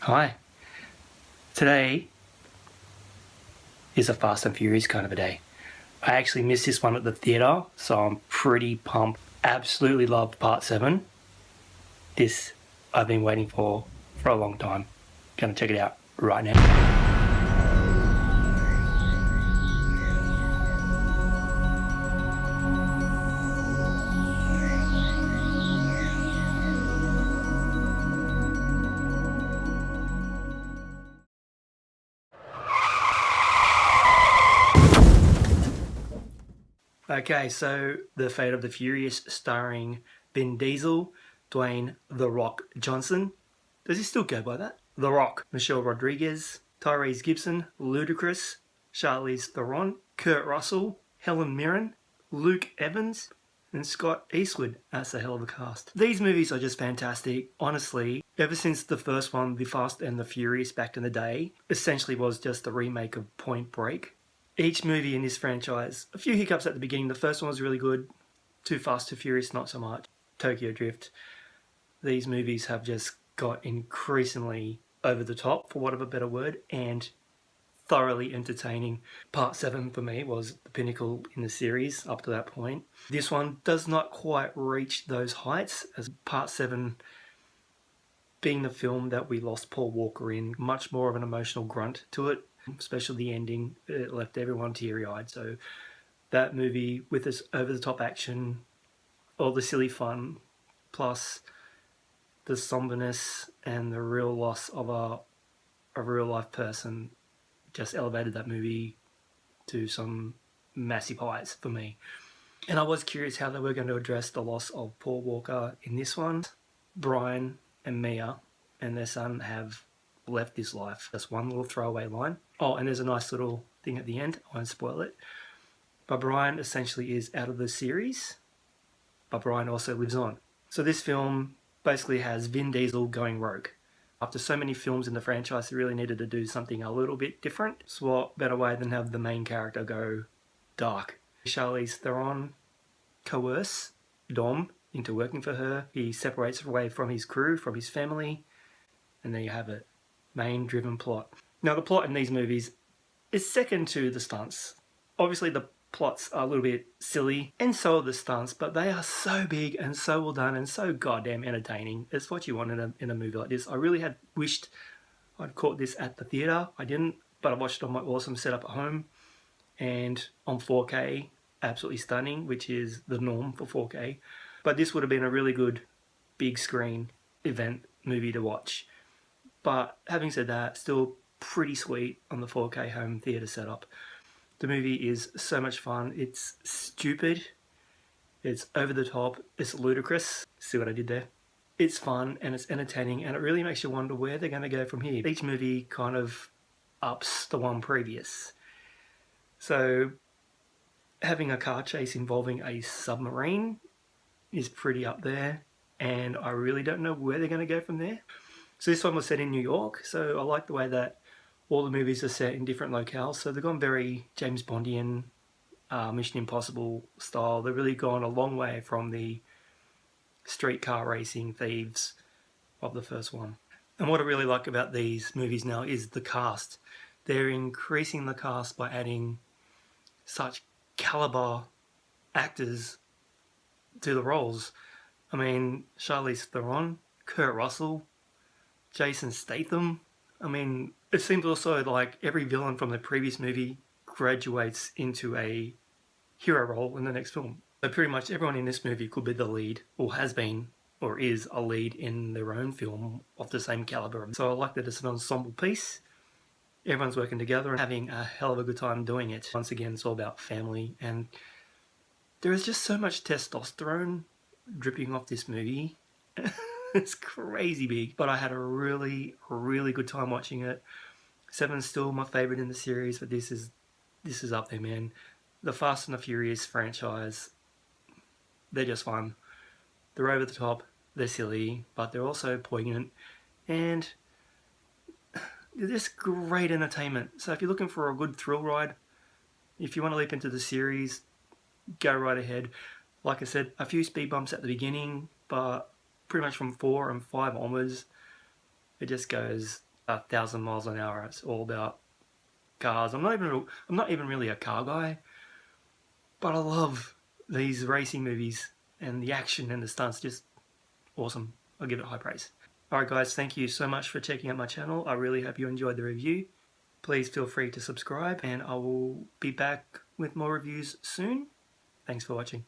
Hi. Today is a Fast and Furious kind of a day. I actually missed this one at the theatre, so I'm pretty pumped. Absolutely loved Part 7. This I've been waiting for a long time. Gonna check it out right now. Okay, so The Fate of the Furious starring Vin Diesel, Dwayne The Rock Johnson. Does he still go by that? The Rock, Michelle Rodriguez, Tyrese Gibson, Ludacris, Charlize Theron, Kurt Russell, Helen Mirren, Luke Evans, and Scott Eastwood. That's a hell of a cast. These movies are just fantastic. Honestly, ever since the first one, The Fast and the Furious back in the day, essentially was just a remake of Point Break. Each movie in this franchise, a few hiccups at the beginning. The first one was really good. Too Fast, Too Furious, not so much. Tokyo Drift. These movies have just got increasingly over the top, for want of a better word, and thoroughly entertaining. Part 7 for me was the pinnacle in the series up to that point. This one does not quite reach those heights, as Part 7 being the film that we lost Paul Walker in, much more of an emotional grunt to it, especially the ending. It left everyone teary-eyed. So that movie, with its over-the-top action, all the silly fun, plus the somberness and the real loss of a real-life person, just elevated that movie to some massive heights for me. And I was curious how they were going to address the loss of Paul Walker in this one. Brian and Mia and their son have left this life. That's one little throwaway line. Oh, and there's a nice little thing at the end. I won't spoil it. But Brian essentially is out of the series, but Brian also lives on. So this film basically has Vin Diesel going rogue. After so many films in the franchise, they really needed to do something a little bit different. So what better way than have the main character go dark? Charlize Theron coerce Dom into working for her. He separates away from his crew, from his family, and there you have it. Main driven plot. Now the plot in these movies is second to the stunts. Obviously the plots are a little bit silly, and so are the stunts, but they are so big and so well done and so goddamn entertaining. It's what you want in a movie like this. I really had wished I'd caught this at the theatre. I didn't, but I watched it on my awesome setup at home and on 4K. Absolutely stunning, which is the norm for 4K. But this would have been a really good big screen event movie to watch. But having said that, still pretty sweet on the 4K home theatre setup. The movie is so much fun. It's stupid. It's over the top. It's ludicrous. See what I did there? It's fun and it's entertaining, and it really makes you wonder where they're going to go from here. Each movie kind of ups the one previous. So having a car chase involving a submarine is pretty up there, and I really don't know where they're going to go from there. So this one was set in New York, so I like the way that all the movies are set in different locales. So they've gone very James Bondian, Mission Impossible style. They've really gone a long way from the street car racing thieves of the first one. And what I really like about these movies now is the cast. They're increasing the cast by adding such caliber actors to the roles. I mean, Charlize Theron, Kurt Russell, Jason Statham. I mean, it seems also like every villain from the previous movie graduates into a hero role in the next film. So pretty much everyone in this movie could be the lead, or has been, or is a lead in their own film of the same caliber. So I like that it's an ensemble piece. Everyone's working together and having a hell of a good time doing it. Once again, it's all about family, and there is just so much testosterone dripping off this movie. It's crazy big, but I had a really, really good time watching it. 7's still my favourite in the series, but this is up there, man. The Fast and the Furious franchise, they're just fun. They're over the top, they're silly, but they're also poignant, and they're just great entertainment. So if you're looking for a good thrill ride, if you want to leap into the series, go right ahead. Like I said, a few speed bumps at the beginning, but pretty much from 4 and 5 onwards, it just goes 1,000 miles an hour. It's all about cars. I'm not even really a car guy, but I love these racing movies, and the action and the stunts, just awesome. I'll give it high praise. Alright guys, thank you so much for checking out my channel. I really hope you enjoyed the review. Please feel free to subscribe, and I will be back with more reviews soon. Thanks for watching.